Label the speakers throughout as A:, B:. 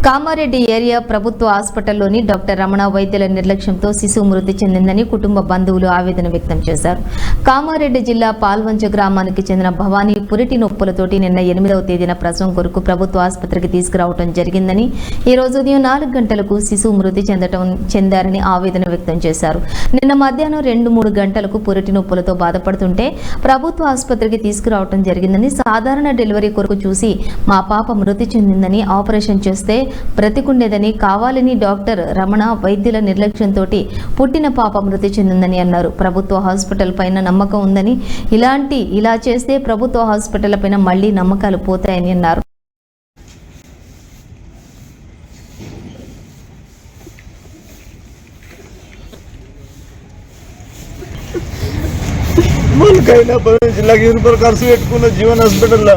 A: Kamareddy area ప్రభుత్వ హాస్పిటల్లోని doctor Ramana వైద్యుల నిర్లక్ష్యంతో శిశువు మృతి చెందిందని కుటుంబ బంధువులు ఆవేదన వ్యక్తం చేశారు. కామారెడ్డి జిల్లా పాల్వంచ గ్రామానికి చెందిన భవానీ పురిటి నొప్పులతోటి నిన్న 8వ తేదీన ప్రసవం కొరకు ప్రభుత్వ ఆసుపత్రికి తీసుకురావడం జరిగిందని, ఈ రోజు ఉదయం 4 గంటలకు శిశువు మృతి చెందారని ఆవేదన వ్యక్తం చేశారు. నిన్న మధ్యాహ్నం 2-3 గంటలకు పురిటి నొప్పులతో బాధపడుతుంటే ప్రభుత్వ ఆసుపత్రికి తీసుకురావడం జరిగిందని, సాధారణ డెలివరీ కొరకు చూసి మా పాప మృతి చెందిందని, ఆపరేషన్ చేస్తే బ్రతికుండేదని, కావాలని డాక్టర్ రమణ వైద్యుల నిర్లక్ష్యంతో పుట్టిన పాప మృతి చెందిందని అన్నారు. ప్రభుత్వ హాస్పిటల్ పైన నమ్మకం ఉందని, ఇలా చేస్తే ప్రభుత్వ హాస్పిటల్ పైన మళ్లీ నమ్మకాలు పోతాయని అన్నారు.
B: ఖర్చు పెట్టుకున్న జీవన్ హాస్పిటల్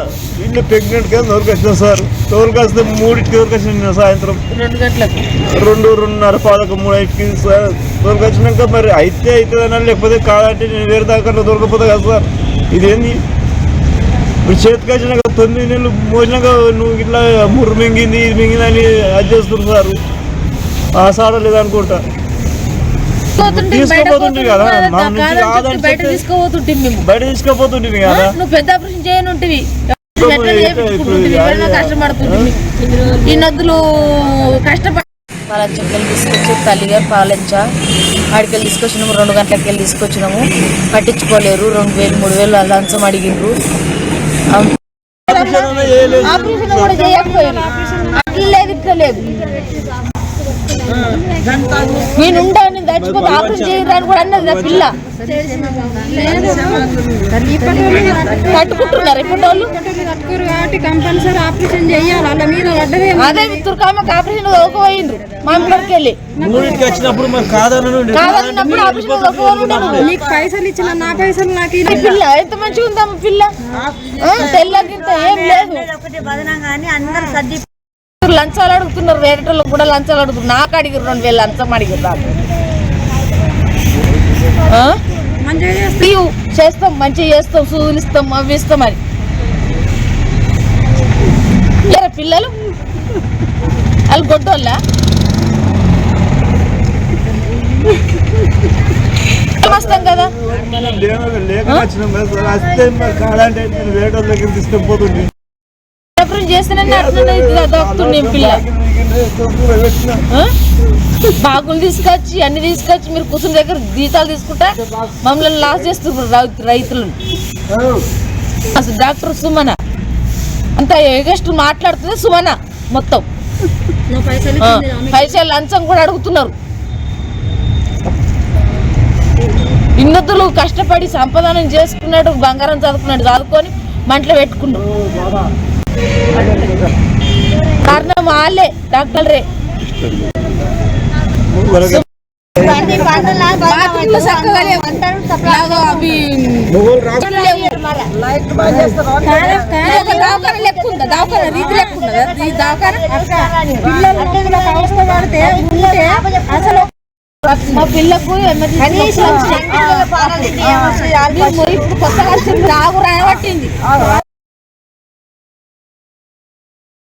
B: ఇల్లు ప్రెగ్నెంట్ గా దొరకొచ్చిన సార్. తోలుకొస్తే 3కి దొరకొచ్చిన సాయంత్రం 2 గంటలకు 2:30 3 సార్. దొరకొచ్చినాక మరి అయితే అవుతుందన్నా లేకపోతే కాదంటే నేను వేరే దాకా దొరకపోతే కదా సార్. ఇదేంది ఇప్పుడు చేతికి వచ్చినాక 9 నెలలు మోసినాక నువ్వు ఇట్లా ముర్రు మింగింది ఇది మింగిందని అది చేస్తున్నారు సార్. ఆ సాడ లేదనుకుంటా తీసుకోపోతుంటే కదా బయట తీసుకోపోతుంటే కదా
C: నువ్వు పెద్ద ఆపరేషన్ చేయనుంటివి కష్టపడుతుంది ఈ నద్దులు కష్టపడి పాలంచెక్కలు తీసుకొచ్చి తల్లిగారు పాలంచ ఆడికెళ్ళి తీసుకొచ్చినాము. 2 గంటలకి వెళ్ళి తీసుకొచ్చినాము. పట్టించుకోలేరు. 2,000-3,000 లంచం అడిగిండ్రు. ఆపరేషన్ కూడా చేయకపోయారు. అట్లా లేదు ఇట్లా లేదు. నేనుండా నేను చచ్చిపోతే ఆపరేషన్ చేయరాని కూడా అన్నది నా పిల్ల. కట్టుకుంటున్నారు ఇప్పుడు వాళ్ళు. అదే తుర్కామకి ఆపరేషన్ ఒకపోయిండ్రు మా ఇంట్లోకి వెళ్ళి. కాదన్నప్పుడు ఆపరేషన్ పైసలు ఇచ్చిన నా పైసలు నాకు పిల్ల ఎంత మంచిగా ఉందమ్మ పిల్ల. తెల్లగింత ఏం లేదు. లంచాలు అడుగుతున్నారు. వేరేటోళ్ళకి కూడా లంచాలు అడుగుతున్నారు. నాకు అడిగారు 2,000 లంచం అడిగారు. నాకు చేస్తాం మంచిగా చేస్తాం సూదులు ఇస్తాం అవి ఇస్తామని పిల్లలు వాళ్ళు గొడ్డోళ్ళ వస్తాం కదా బాగులు తీసుకొచ్చి అన్ని తీసుకొచ్చి మీరు కూర్చుని దగ్గర జీతాలు తీసుకుంటా మమ్మల్ని లాస్ చేస్తున్నారు రైతులను. అసలు డాక్టర్ సుమన అంత ఎగస్ట్ మాట్లాడుతుంది. సుమన మొత్తం పైసలు లంచం కూడా అడుగుతున్నారు. ఇన్నతులు కష్టపడి సంపాదన చేసుకున్నాడు, బంగారం చదువుకున్నాడు, చదువుకొని మంటలో పెట్టుకున్నాడు. కారణం వాళ్ళే డాక్టర్లే. మా పిల్లకు ఇప్పుడు కొత్తగా రాగు రాబట్టింది.